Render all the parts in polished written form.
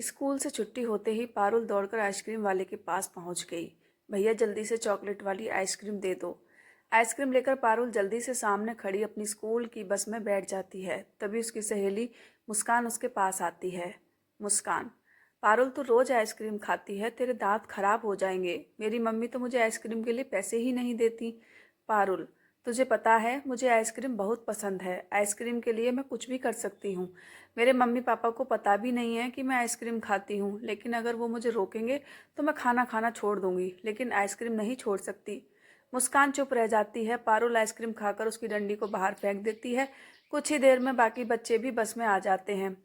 School से छुट्टी होते ही पारुल दौड़कर आइसक्रीम वाले के पास पहुंच गई। भैया जल्दी से चॉकलेट वाली आइसक्रीम दे दो। आइसक्रीम लेकर पारुल जल्दी से सामने खड़ी अपनी स्कूल की बस में बैठ जाती है। तभी उसकी सहेली मुस्कान उसके पास आती है। मुस्कान, पारुल तो रोज आइसक्रीम खाती है, तेरे दांत खराब हो जाएंगे। मेरी मम्मी तो मुझे आइसक्रीम के लिए पैसे ही नहीं देती। पारुल, तुझे पता है मुझे आइसक्रीम बहुत पसंद है। आइसक्रीम के लिए मैं कुछ भी कर सकती हूँ। मेरे मम्मी पापा को पता भी नहीं है कि मैं आइसक्रीम खाती हूँ, लेकिन अगर वो मुझे रोकेंगे तो मैं खाना खाना छोड़ दूंगी, लेकिन आइसक्रीम नहीं छोड़ सकती। मुस्कान चुप रह जाती है। पारुल आइसक्रीम खाकर उसकी डंडी को बाहर फेंक देती है। कुछ ही देर में बाकी बच्चे भी बस में आ जाते हैं।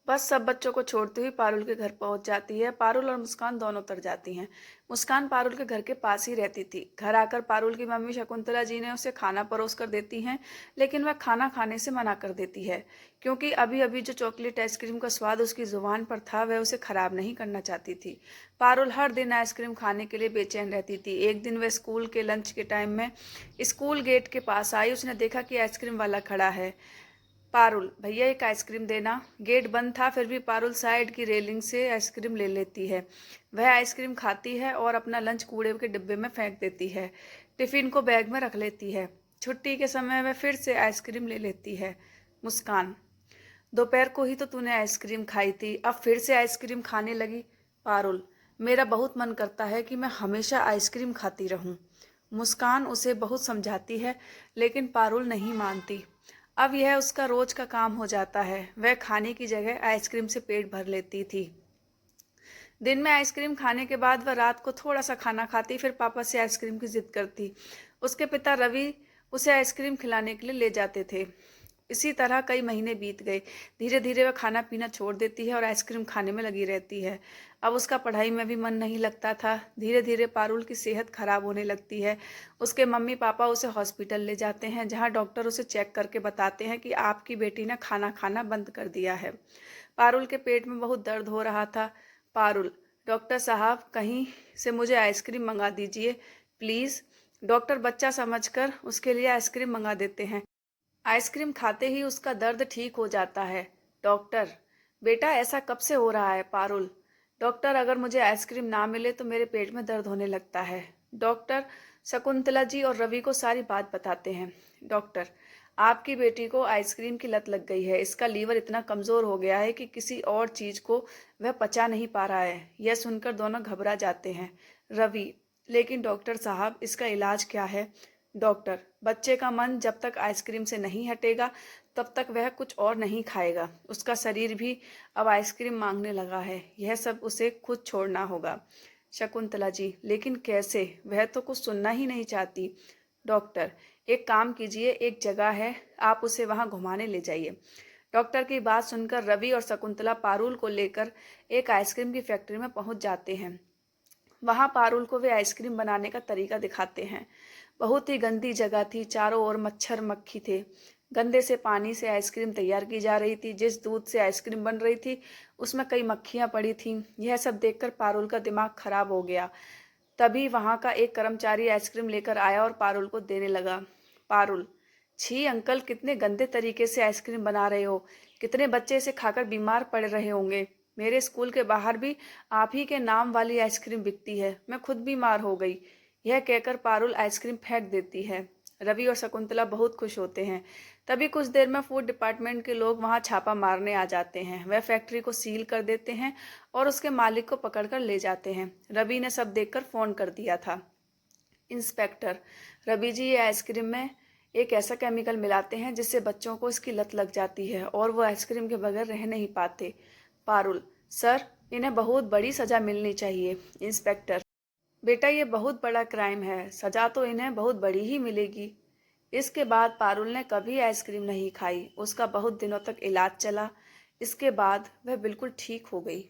बस सब बच्चों को छोड़ते हुए पारुल के घर पहुंच जाती है। पारुल और मुस्कान दोनों उतर जाती हैं। मुस्कान पारुल के घर के पास ही रहती थी। घर आकर पारुल की मम्मी शकुंतला जी ने उसे खाना परोस कर देती हैं, लेकिन वह खाना खाने से मना कर देती है, क्योंकि अभी अभी जो चॉकलेट आइसक्रीम का स्वाद उसकी जुबान पर था वह उसे खराब नहीं करना चाहती थी। पारुल हर दिन आइसक्रीम खाने के लिए बेचैन रहती थी। एक दिन वह स्कूल के लंच के टाइम में स्कूल गेट के पास आई। उसने देखा कि आइसक्रीम वाला खड़ा है। पारुल, भैया एक आइसक्रीम देना। गेट बंद था, फिर भी पारुल साइड की रेलिंग से आइसक्रीम ले लेती है। वह आइसक्रीम खाती है और अपना लंच कूड़े के डिब्बे में फेंक देती है। टिफिन को बैग में रख लेती है। छुट्टी के समय वह फिर से आइसक्रीम ले लेती है। मुस्कान, दोपहर को ही तो तूने आइसक्रीम खाई थी, अब फिर से आइसक्रीम खाने लगी। पारुल, मेरा बहुत मन करता है कि मैं हमेशा आइसक्रीम खाती रहूं। मुस्कान उसे बहुत समझाती है, लेकिन पारुल नहीं मानती। अब यह उसका रोज का काम हो जाता है। वह खाने की जगह आइसक्रीम से पेट भर लेती थी। दिन में आइसक्रीम खाने के बाद वह रात को थोड़ा सा खाना खाती, फिर पापा से आइसक्रीम की जिद करती। उसके पिता रवि उसे आइसक्रीम खिलाने के लिए ले जाते थे। इसी तरह कई महीने बीत गए। धीरे धीरे वह खाना पीना छोड़ देती है और आइसक्रीम खाने में लगी रहती है। अब उसका पढ़ाई में भी मन नहीं लगता था। धीरे धीरे पारुल की सेहत खराब होने लगती है। उसके मम्मी पापा उसे हॉस्पिटल ले जाते हैं, जहां डॉक्टर उसे चेक करके बताते हैं कि आपकी बेटी ने खाना खाना बंद कर दिया है। पारुल के पेट में बहुत दर्द हो रहा था। पारुल, डॉक्टर साहब कहीं से मुझे आइसक्रीम मंगा दीजिए प्लीज़। डॉक्टर बच्चा समझकर उसके लिए आइसक्रीम मंगा देते हैं। आइसक्रीम खाते ही उसका दर्द ठीक हो जाता है। डॉक्टर, बेटा ऐसा कब से हो रहा है? पारुल, डॉक्टर अगर मुझे आइसक्रीम ना मिले तो मेरे पेट में दर्द होने लगता है। डॉक्टर शकुंतला जी और रवि को सारी बात बताते हैं। डॉक्टर, आपकी बेटी को आइसक्रीम की लत लग गई है। इसका लीवर इतना कमज़ोर हो गया है कि किसी और चीज़ को वह पचा नहीं पा रहा है। यह सुनकर दोनों घबरा जाते हैं। रवि, लेकिन डॉक्टर साहब इसका इलाज क्या है? डॉक्टर, बच्चे का मन जब तक आइसक्रीम से नहीं हटेगा तब तक वह कुछ और नहीं खाएगा। उसका शरीर भी अब आइसक्रीम मांगने लगा है। यह सब उसे खुद छोड़ना होगा। शकुंतला जी, लेकिन कैसे? वह तो कुछ सुनना ही नहीं चाहती। डॉक्टर, एक काम कीजिए, एक जगह है, आप उसे वहां घुमाने ले जाइए। डॉक्टर की बात सुनकर रवि और शकुंतला पारुल को लेकर एक आइसक्रीम की फैक्ट्री में पहुंच जाते हैं। वहां पारुल को वे आइसक्रीम बनाने का तरीका दिखाते हैं। बहुत ही गंदी जगह थी, चारों ओर मच्छर मक्खी थे। गंदे से पानी से आइसक्रीम तैयार की जा रही थी। जिस दूध से आइसक्रीम बन रही थी उसमें कई मक्खियां पड़ी थीं। यह सब देखकर पारुल का दिमाग खराब हो गया। तभी वहां का एक कर्मचारी आइसक्रीम लेकर आया और पारुल को देने लगा। पारुल, छी अंकल, कितने गंदे तरीके से आइसक्रीम बना रहे हो। कितने बच्चे इसे खाकर बीमार पड़ रहे होंगे। मेरे स्कूल के बाहर भी आप ही के नाम वाली आइसक्रीम बिकती है, मैं खुद बीमार हो गई। यह कहकर पारुल आइसक्रीम फेंक देती है। रवि और शकुंतला बहुत खुश होते हैं। तभी कुछ देर में फूड डिपार्टमेंट के लोग वहां छापा मारने आ जाते हैं। वह फैक्ट्री को सील कर देते हैं और उसके मालिक को पकड़कर ले जाते हैं। रवि ने सब देखकर फोन कर दिया था। इंस्पेक्टर, रवि जी, ये आइसक्रीम में एक ऐसा केमिकल मिलाते हैं जिससे बच्चों को इसकी लत लग जाती है और वो आइसक्रीम के बगैर रह नहीं पाते। पारुल, सर, इन्हें बहुत बड़ी सजा मिलनी चाहिए। इंस्पेक्टर, बेटा ये बहुत बड़ा क्राइम है, सजा तो इन्हें बहुत बड़ी ही मिलेगी। इसके बाद पारुल ने कभी आइसक्रीम नहीं खाई। उसका बहुत दिनों तक इलाज चला। इसके बाद वह बिल्कुल ठीक हो गई।